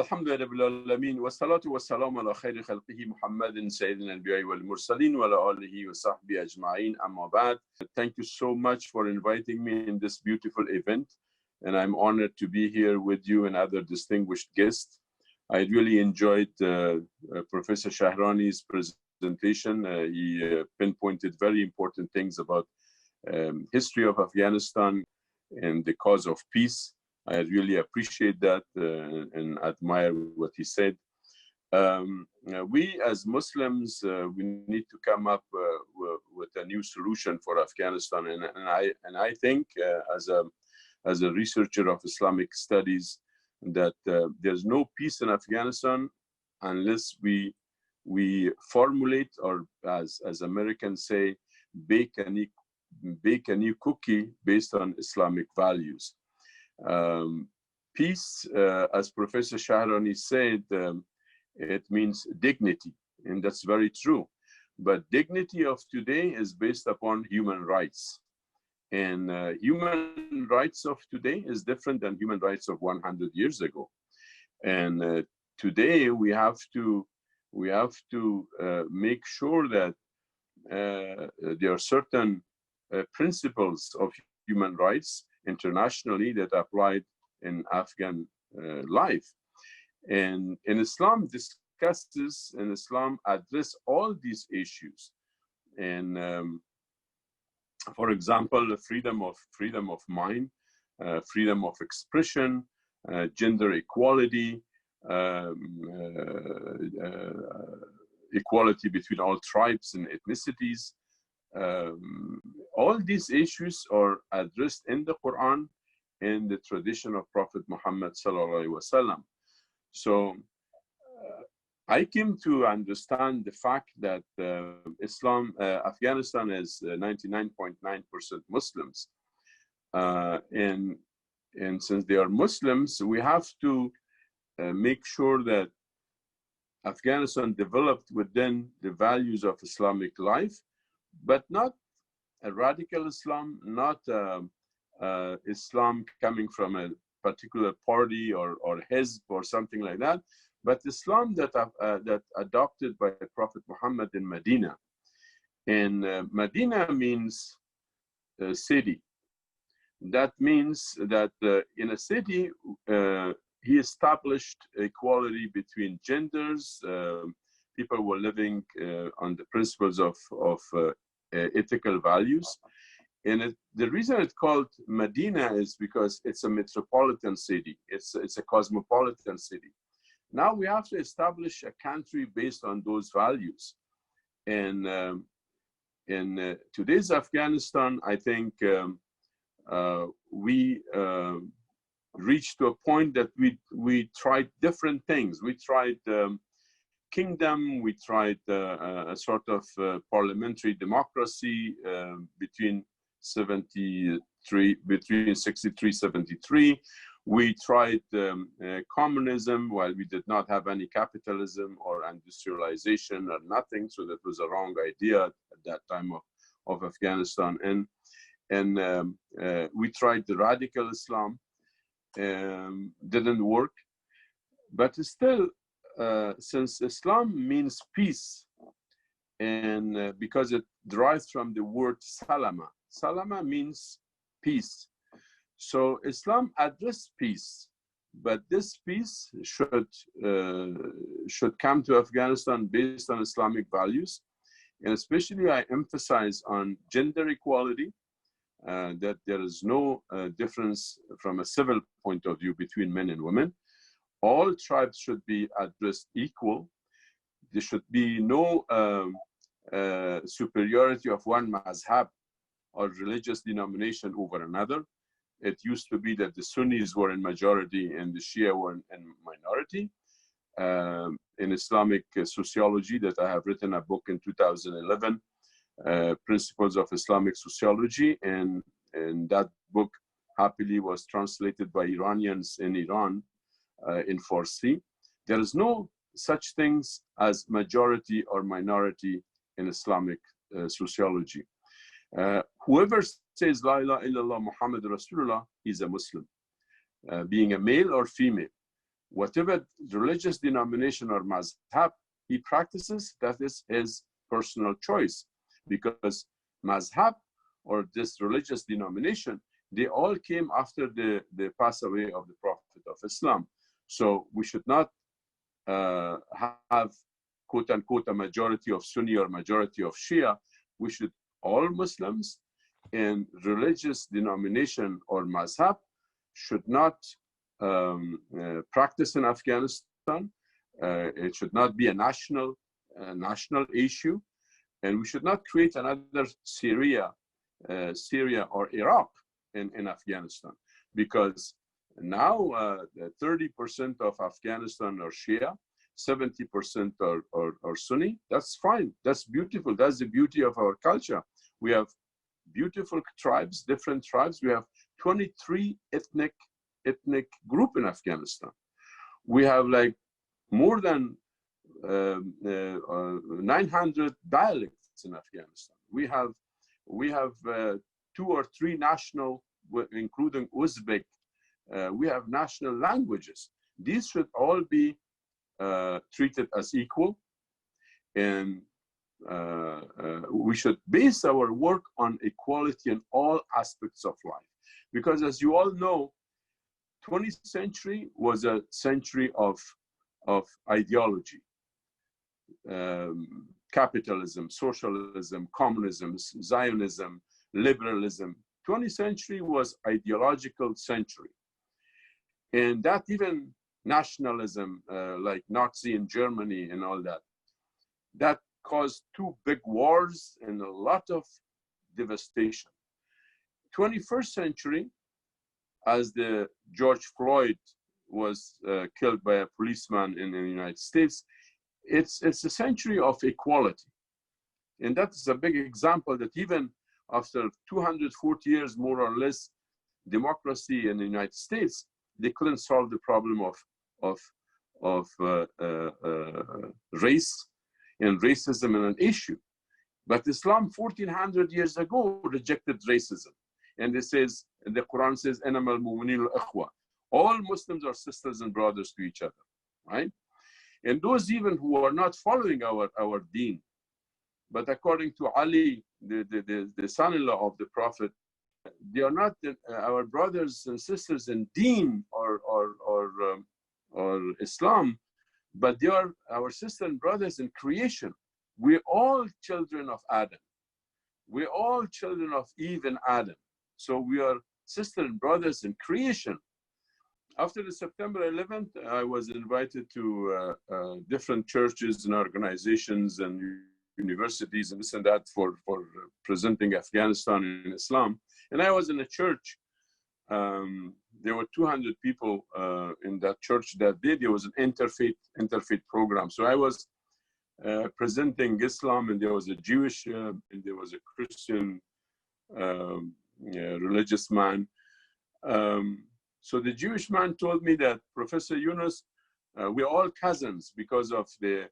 الحمد لله رب العالمين والصلاة والسلام على خير خلقه محمد سيد الأنبياء والمرسلين وعلى آله وصحبه أجمعين أما بعد. Thank you so much for inviting me in this beautiful event, and I'm honored to be here with you and other distinguished guests. I really enjoyed Professor Shahrani's presentation. He pinpointed very important things about history of Afghanistan and the cause of peace. I really appreciate that and admire what he said. We as Muslims, we need to come up with a new solution for Afghanistan. And I think as a researcher of Islamic studies, that there's no peace in Afghanistan unless we formulate, or as Americans say, bake a new cookie based on Islamic values. Peace, as Professor Shahrani said, it means dignity, and that's very true. But dignity of today is based upon human rights. And human rights of today is different than human rights of 100 years ago. And today we have to make sure that there are certain principles of human rights internationally that applied in Afghan life. And Islam discusses, and Islam address all these issues. And for example, the freedom of mind, freedom of expression, gender equality, equality between all tribes and ethnicities. All these issues are addressed in the Quran in the tradition of Prophet Muhammad sallallahu alaihi wasallam. So I came to understand the fact that Afghanistan is 99.9% Muslims, and since they are Muslims, we have to make sure that Afghanistan developed within the values of Islamic life, but not a radical Islam, not Islam coming from a particular party or hizb or something like that, but Islam that adopted by Prophet Muhammad in Medina. And Medina means city. That means that in a city, he established equality between genders. People were living on the principles of ethical values. And the reason it's called Medina is because it's a metropolitan city. It's a cosmopolitan city. Now we have to establish a country based on those values. And in today's Afghanistan, I think we reached to a point that we tried different things. We tried kingdom, we tried a sort of parliamentary democracy between 63, 73. We tried communism while we did not have any capitalism or industrialization or nothing. So that was a wrong idea at that time of Afghanistan. And we tried the radical Islam, didn't work. But still, since Islam means peace, and because it derives from the word salama. Salama means peace. So Islam addressed peace, but this peace should come to Afghanistan based on Islamic values. And especially I emphasize on gender equality, that there is no difference from a civil point of view between men and women. All tribes should be addressed equal. There should be no superiority of one mazhab or religious denomination over another. It used to be that the Sunnis were in majority and the Shia were in minority. In Islamic sociology, that I have written a book in 2011, Principles of Islamic Sociology, and that book happily was translated by Iranians in Iran in Farsi. There is no such things as majority or minority in Islamic sociology. Whoever says La ilaha illallah Muhammad Rasulullah is a Muslim, being a male or female. whatever religious denomination or mazhab he practices, that is his personal choice. Because mazhab, or this religious denomination, they all came after the pass away of the Prophet of Islam. So we should not have quote unquote a majority of Sunni or majority of Shia. We should, all Muslims in religious denomination or mazhab should not practice in Afghanistan. It should not be a national issue, and we should not create another Syria or Iraq in Afghanistan, because now 30% of Afghanistan are Shia, 70% are Sunni. That's fine. That's beautiful. That's the beauty of our culture. We have beautiful tribes, different tribes. We have 23 ethnic group in Afghanistan. We have like more than 900 dialects in Afghanistan. We have 2 or 3 national, including Uzbek. We have national languages. These should all be treated as equal, and we should base our work on equality in all aspects of life. Because as you all know, 20th century was a century of ideology. Capitalism, socialism, communism, Zionism, liberalism. 20th century was ideological century. And that even nationalism, like Nazi in Germany and all that, that caused 2 big wars and a lot of devastation. 21st century, as the George Floyd was killed by a policeman in the United States, it's a century of equality. And that is a big example that even after 240 years, more or less, democracy in the United States, they couldn't solve the problem of race and racism in an issue. But Islam 1400 years ago rejected racism. And it says, the Quran says, "Innamal mu'minuna ikhwa." All Muslims are sisters and brothers to each other, right? And those even who are not following our deen, but according to Ali, the son-in-law of the Prophet, they are not our brothers and sisters in deen or Islam, but they are our sisters and brothers in creation. We're all children of Adam. We're all children of Eve and Adam. So we are sisters and brothers in creation. After the September 11th, I was invited to different churches and organizations and universities and this and that for presenting Afghanistan and Islam. And I was in a church. There were 200 people in that church that day. There was an interfaith program. So I was presenting Islam, and there was a Jewish and there was a Christian religious man. So the Jewish man told me that, Professor Younos, we're all cousins because of the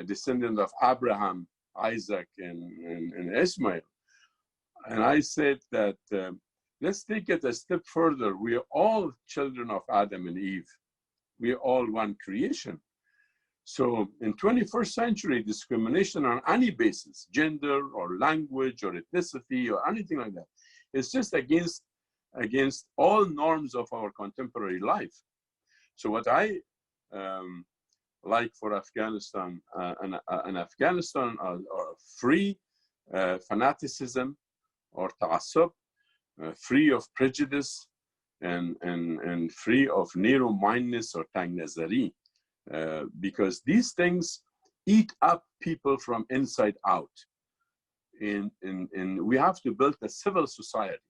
descendant of Abraham, Isaac, and Ismail. And I said that let's take it a step further. We are all children of Adam and Eve. We are all one creation. So in 21st century, discrimination on any basis, gender or language or ethnicity or anything like that, it's just against all norms of our contemporary life. So what I like for Afghanistan and Afghanistan are free fanaticism or ta'assub, free of prejudice, and free of narrow-mindedness or tang-nazari, because these things eat up people from inside out. And we have to build a civil society.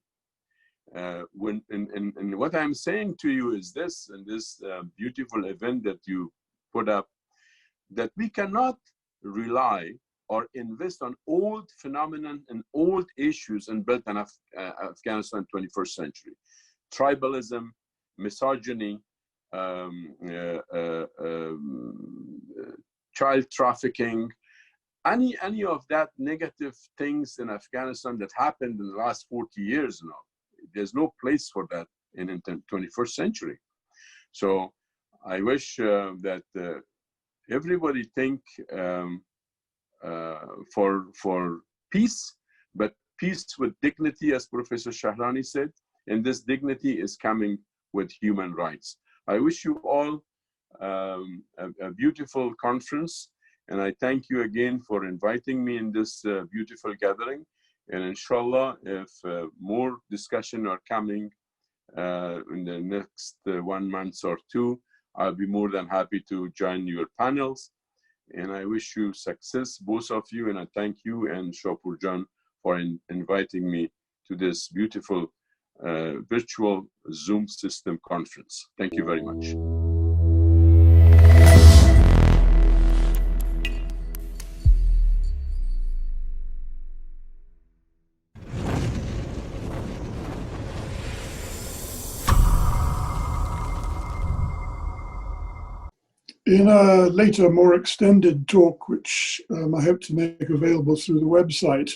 And what I'm saying to you is this, in this beautiful event that you put up, that we cannot rely or invest on old phenomenon and old issues and build an Afghanistan 21st century. Tribalism, misogyny, child trafficking, any of that negative things in Afghanistan that happened in the last 40 years now. There's no place for that in the 21st century. So I wish that everybody think for peace, but peace with dignity, as Professor Shahrani said, and this dignity is coming with human rights. I wish you all a beautiful conference, and I thank you again for inviting me in this beautiful gathering. And inshallah, if more discussion are coming in the next 1 month or two, I'll be more than happy to join your panels. And I wish you success, both of you, and I thank you and Shapur Jan for inviting me to this beautiful virtual Zoom system conference. Thank you very much. In a later, more extended talk, which I hope to make available through the website,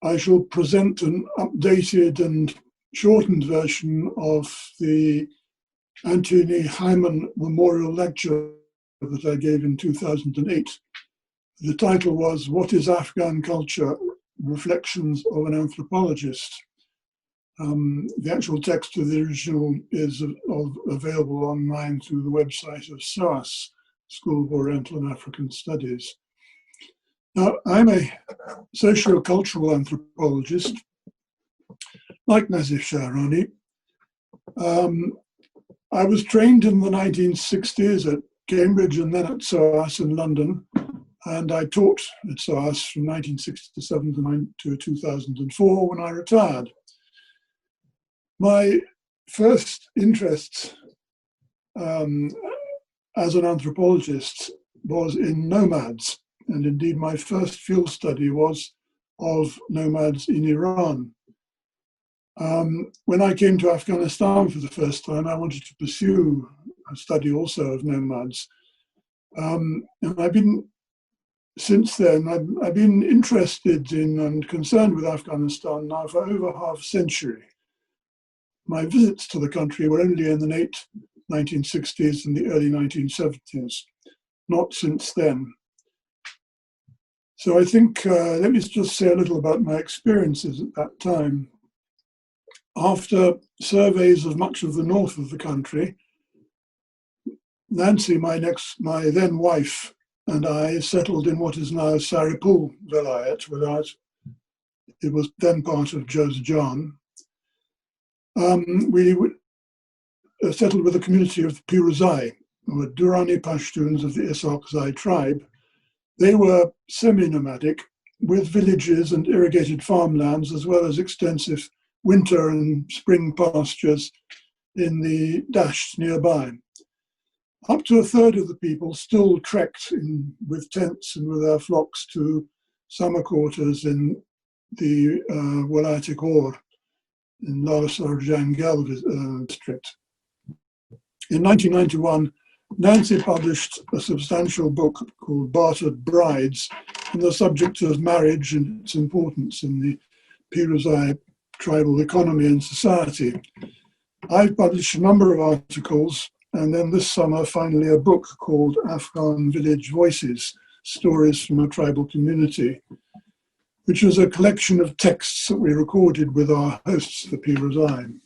I shall present an updated and shortened version of the Anthony Hyman Memorial Lecture that I gave in 2008. The title was, "What is Afghan Culture? Reflections of an Anthropologist." The actual text of the original is available online through the website of SOAS, School of Oriental and African Studies. Now, I'm a socio-cultural anthropologist, like Nazif Shahrani. I was trained in the 1960s at Cambridge and then at SOAS in London, and I taught at SOAS from 1967 to 2004 when I retired. My first interest as an anthropologist was in nomads, and indeed my first field study was of nomads in Iran. When I came to Afghanistan for the first time, I wanted to pursue a study also of nomads. And I've been, since then, I've been interested in and concerned with Afghanistan now for over half a century. My visits to the country were only in the late 1960s and the early 1970s, not since then. So I think, let me just say a little about my experiences at that time. After surveys of much of the north of the country, Nancy, my then wife, and I settled in what is now Saripul Vilayat, it was then part of Jozjan. We settled with a community of Piruzai, who were Durrani Pashtuns of the Issaaqzai tribe. They were semi-nomadic, with villages and irrigated farmlands, as well as extensive winter and spring pastures in the dasht nearby. Up to a third of the people still trekked with tents and with their flocks to summer quarters in the Walayat-e-Ghor in Larsar Jangal district. In 1991, Nancy published a substantial book called Bartered Brides on the subject of marriage and its importance in the Piruzai tribal economy and society. I've published a number of articles, and then this summer, finally, a book called Afghan Village Voices, Stories from a Tribal Community, which was a collection of texts that we recorded with our hosts, the Piruzai.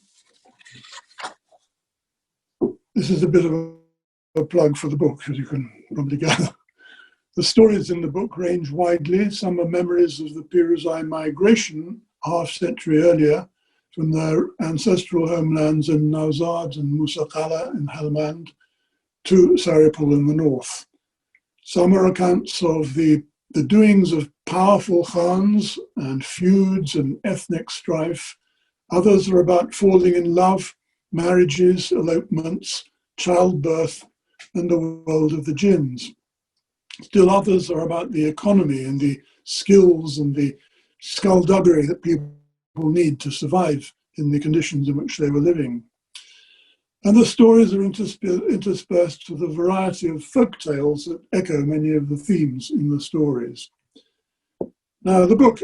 This is a bit of a plug for the book, as you can probably gather. The stories in the book range widely. Some are memories of the Piruzai migration half-century earlier from their ancestral homelands in Nowzad and Musaqala in Helmand to Saripul in the north. Some are accounts of the doings of powerful khans and feuds and ethnic strife. Others are about falling in love, marriages, elopements, childbirth, and the world of the jinns. Still others are about the economy and the skills and the skullduggery that people need to survive in the conditions in which they were living. And the stories are interspersed with a variety of folk tales that echo many of the themes in the stories. Now, the book,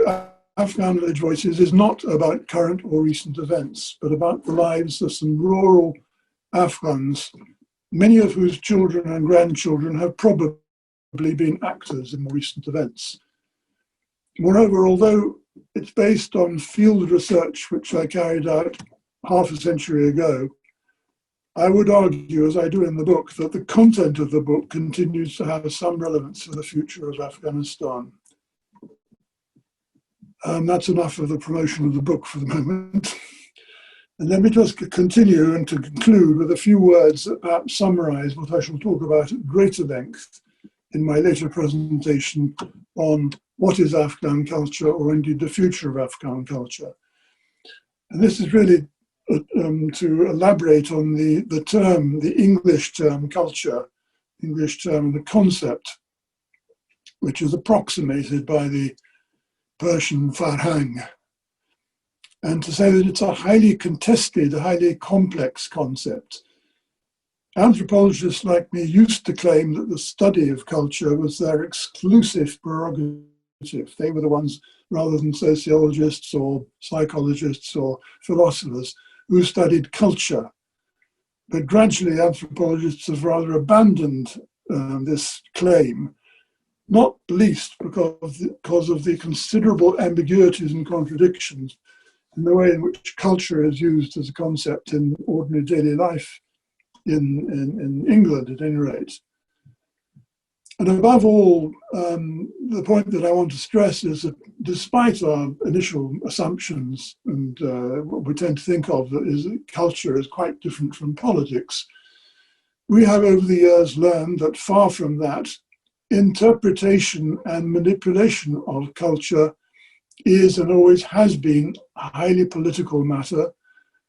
Afghan Village Voices, is not about current or recent events, but about the lives of some rural Afghans many of whose children and grandchildren have probably been actors in more recent events. Moreover, although it's based on field research which I carried out half a century ago, I would argue, as I do in the book, that the content of the book continues to have some relevance for the future of Afghanistan. That's enough of the promotion of the book for the moment. And let me just continue and to conclude with a few words that perhaps summarize what I shall talk about at greater length in my later presentation on what is Afghan culture, or indeed the future of Afghan culture. And this is really to elaborate on the term, the English term culture, English term, the concept, which is approximated by the Persian farhang, and to say that it's a highly contested, a highly complex concept. Anthropologists like me used to claim that the study of culture was their exclusive prerogative. They were the ones, rather than sociologists or psychologists or philosophers, who studied culture. But gradually anthropologists have rather abandoned this claim, not least because of the considerable ambiguities and contradictions in the way in which culture is used as a concept in ordinary daily life in England, at any rate. And above all, the point that I want to stress is that despite our initial assumptions and what we tend to think of is that culture is quite different from politics, we have over the years learned that far from that, interpretation and manipulation of culture is and always has been a highly political matter.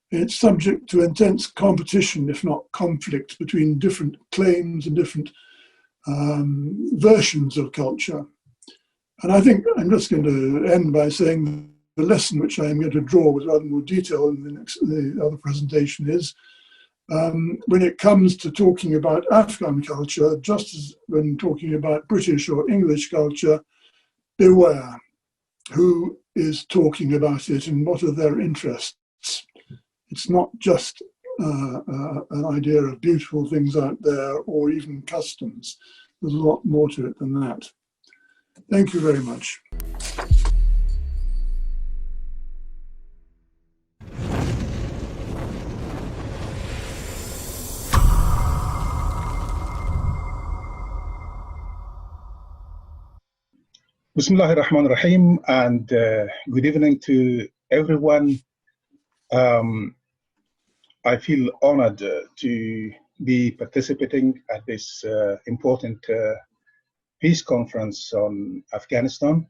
It's subject to intense competition, if not conflict, between different claims and different versions of culture. And I think I'm just going to end by saying the lesson which I am going to draw with rather more detail in the other presentation is when it comes to talking about Afghan culture, just as when talking about British or English culture, beware who is talking about it and what are their interests. It's not just an idea of beautiful things out there or even customs. There's a lot more to it than that. Thank you very much. Bismillahir Rahmanir Rahim, and good evening to everyone. I feel honored to be participating at this important peace conference on Afghanistan.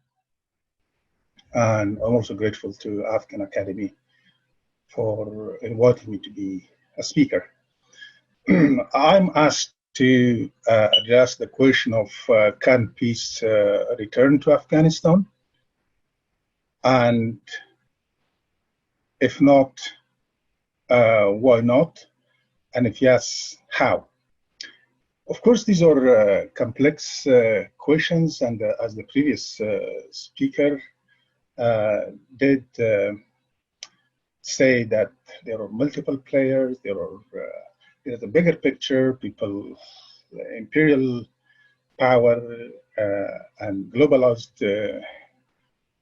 And I'm also grateful to Afghan Academy for inviting me to be a speaker. I'm asked to address the question of can peace return to Afghanistan? And if not, why not? And if yes, how? Of course, these are complex questions, and as the previous speaker did say that there are multiple players, there's a bigger picture, people, imperial power and globalized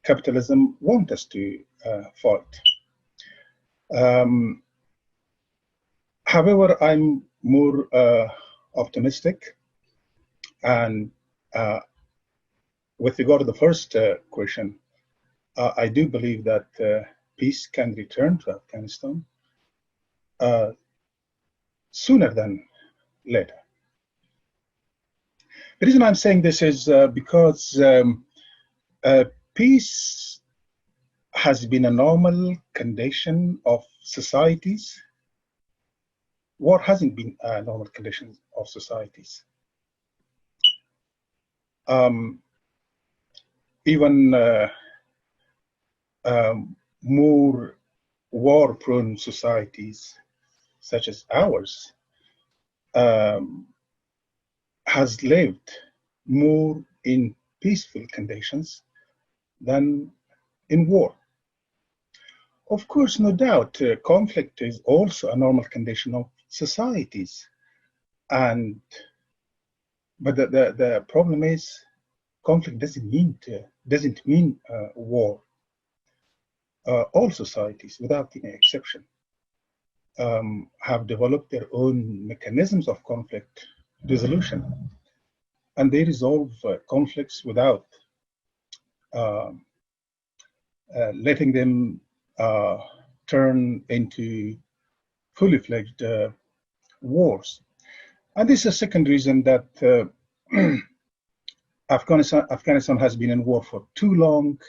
capitalism want us to fight. However, I'm more optimistic, and with regard to the first question, I do believe that peace can return to Afghanistan sooner than later. The reason I'm saying this is because peace has been a normal condition of societies. War hasn't been a normal condition of societies. Even more war-prone societies, such as ours, has lived more in peaceful conditions than in war. Of course, no doubt, conflict is also a normal condition of societies. But the problem is, conflict doesn't mean war. All societies, without any exception, have developed their own mechanisms of conflict resolution, and they resolve conflicts without letting them turn into fully fledged wars. And this is a second reason that Afghanistan has been in war for too long,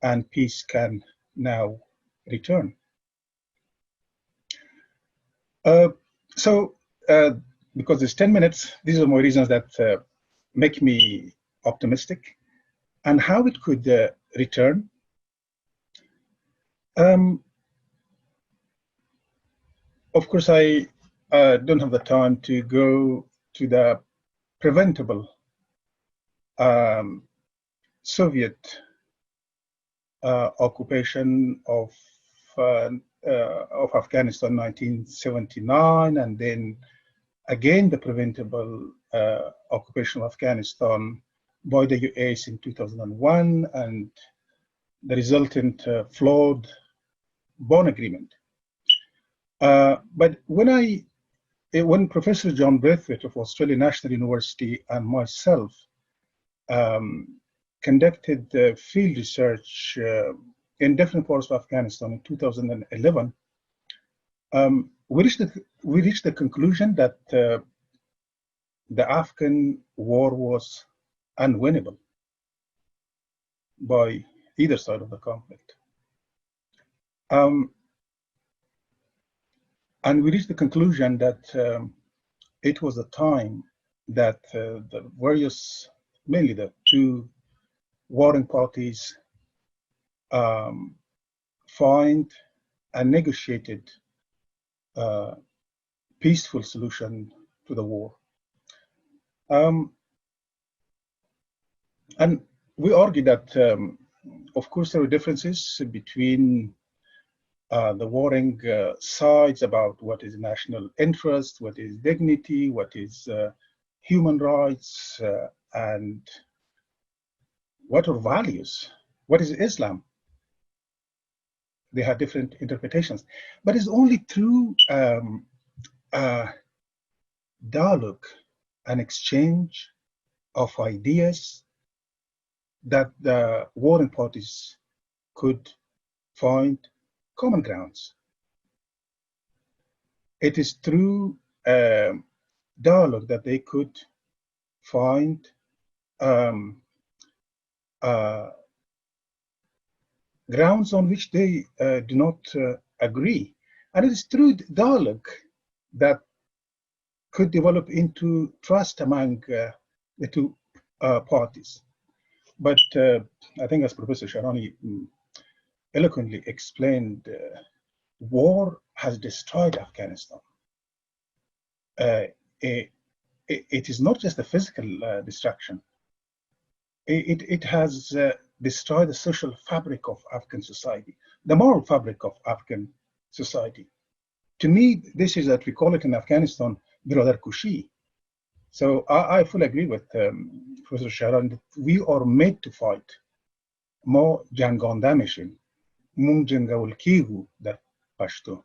and peace can now return. Because it's 10 minutes, these are my reasons that make me optimistic. And how it could return. Of course, I don't have the time to go to the preventable Soviet occupation of Afghanistan in 1979, and then again the preventable occupation of Afghanistan by the US in 2001, and the resultant flawed Bonn Agreement. But when Professor John Braithwaite of Australian National University and myself conducted field research in different parts of Afghanistan in 2011, we reached the conclusion that the Afghan war was unwinnable by either side of the conflict. And we reached the conclusion that it was a time that the various, mainly the two warring parties, find a negotiated peaceful solution to the war. And we argue that, of course, there are differences between the warring sides about what is national interest, what is dignity, what is human rights, and what are values, what is Islam. They have different interpretations, but it's only through dialogue and exchange of ideas that the warring parties could find common grounds. It is through dialogue that they could find grounds on which they do not agree. And it is through dialogue that could develop into trust among the two parties. But I think, as Professor Sharani eloquently explained, war has destroyed Afghanistan. It is not just a physical destruction. It has destroyed the social fabric of Afghan society, the moral fabric of Afghan society. To me, this is that we call it in Afghanistan, Birodar Kushi. So I fully agree with Professor Sharon that we are made to fight. Mo janganda mishim, mung jangawul kigu dar pashto.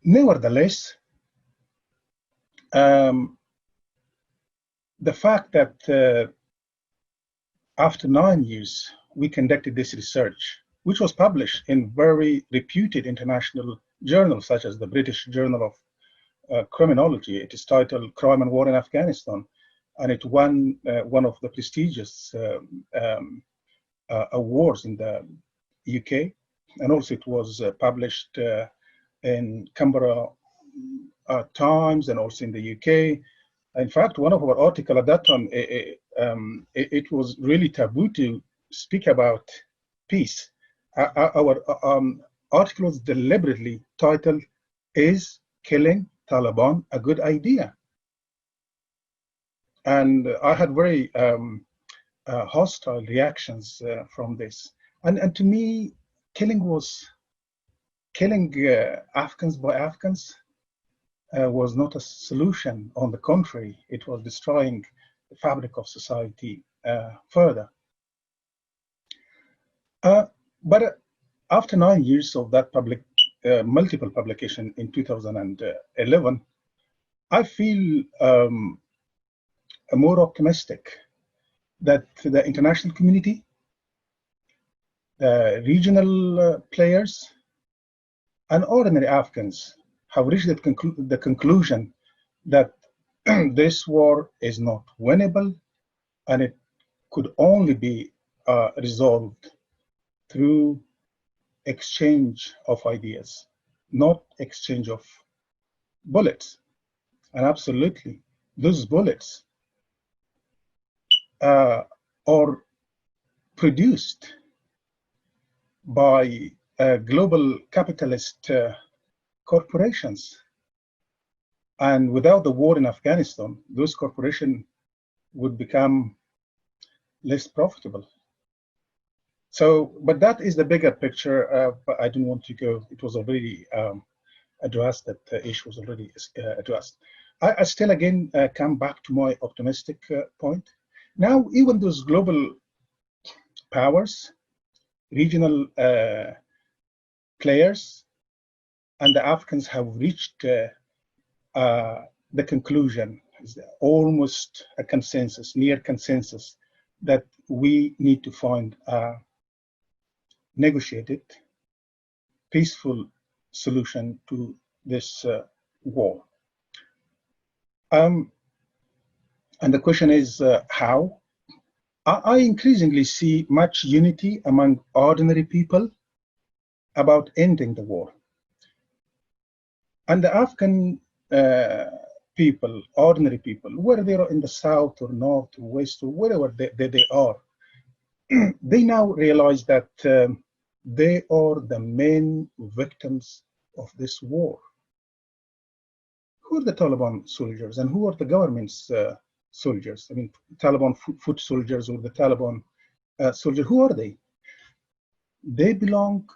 Nevertheless, the fact that after 9 years, we conducted this research, which was published in very reputed international journals, such as the British Journal of Criminology. It is titled Crime and War in Afghanistan, and it won one of the prestigious awards in the UK. And also it was published in Canberra Times and also in the UK. In fact, one of our articles at that time, it was really taboo to speak about peace. Our article was deliberately titled, "Is Killing Taliban a Good Idea?" And I had very hostile reactions from this. And to me, killing was killing Afghans by Afghans was not a solution. On the contrary, it was destroying the fabric of society further. But after 9 years of that multiple publication in 2011, I feel more optimistic that the international community, the regional players, and ordinary Afghans have reached the conclusion that this war is not winnable, and it could only be resolved through exchange of ideas, not exchange of bullets. And absolutely, those bullets are produced by global capitalist corporations. And without the war in Afghanistan, those corporations would become less profitable. So, but that is the bigger picture. But I didn't want to go. It was already addressed. That issue was already addressed. I still again come back to my optimistic point. Now, even those global powers, regional players, and the Afghans have reached the conclusion, almost a consensus, near consensus, that we need to find a negotiated, peaceful solution to this war. And the question is how? I increasingly see much unity among ordinary people about ending the war. And the Afghan people, ordinary people, whether they are in the south or north or west or wherever they are, they now realize that they are the main victims of this war. Who are the Taliban soldiers and who are the government's soldiers? I mean, Taliban foot soldiers or the Taliban soldiers, who are they? They belong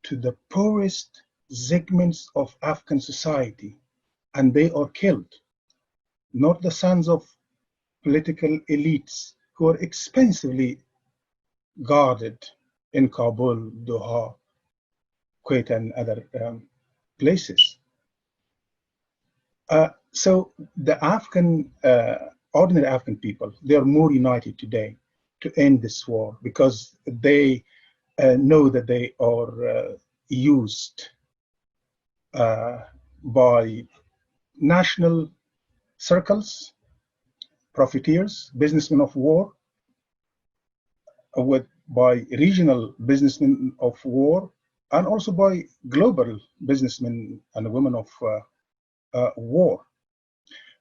to the poorest segments of Afghan society, and they are killed, not the sons of political elites who are expensively guarded in Kabul, Doha, Kuwait, and other places. So the Afghan, ordinary Afghan people, they are more united today to end this war because they know that they are used by national circles, profiteers, businessmen of war, by regional businessmen of war, and also by global businessmen and women of war.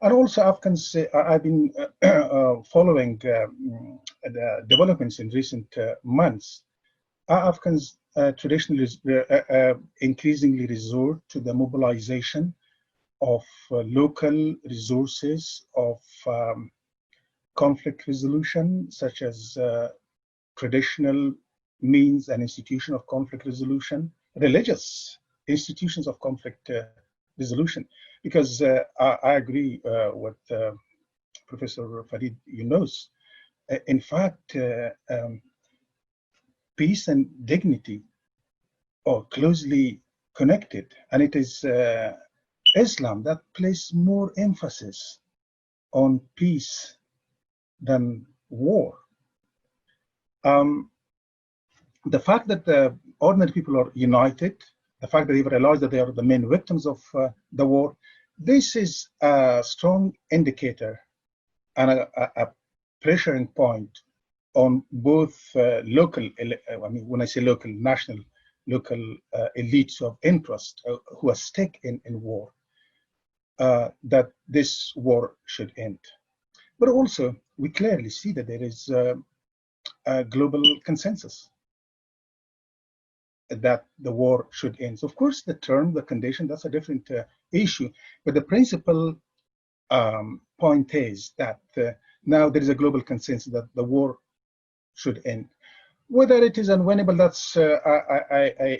And also Afghans, I've been following the developments in recent months. Afghans traditionally increasingly resort to the mobilization of local resources of conflict resolution, such as traditional means and institution of conflict resolution, religious institutions of conflict resolution. Because I agree with Professor Farid Younos. In fact, peace and dignity are closely connected, and it is Islam that places more emphasis on peace than war. The fact that the ordinary people are united, the fact that they realize that they are the main victims of the war, this is a strong indicator and a pressuring point on both local, I mean, when I say local, national, local elites of interest who are stake in war, that this war should end. But also, we clearly see that there is a global consensus that the war should end. So of course, the term, the condition, that's a different issue. But the principal point is that now there is a global consensus that the war should end. Whether it is unwinnable, that's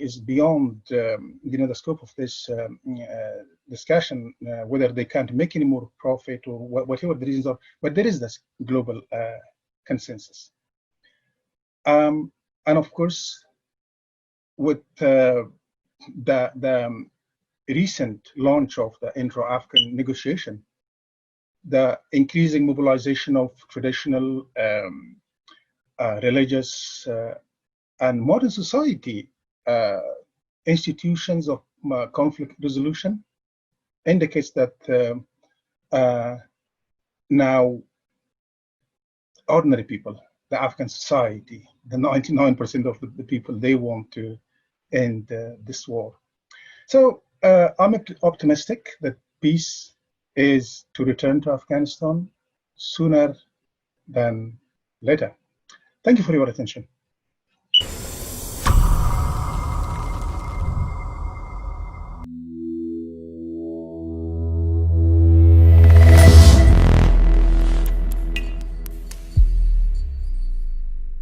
is beyond the scope of this discussion. Whether they can't make any more profit or whatever the reasons are, but there is this global consensus. And of course, with the recent launch of the Indo-Afghan negotiation, the increasing mobilization of traditional religious and modern society institutions of conflict resolution indicates that now ordinary people, the Afghan society, the 99% of the people, they want to end this war. So I'm optimistic that peace is to return to Afghanistan sooner than later. Thank you for your attention.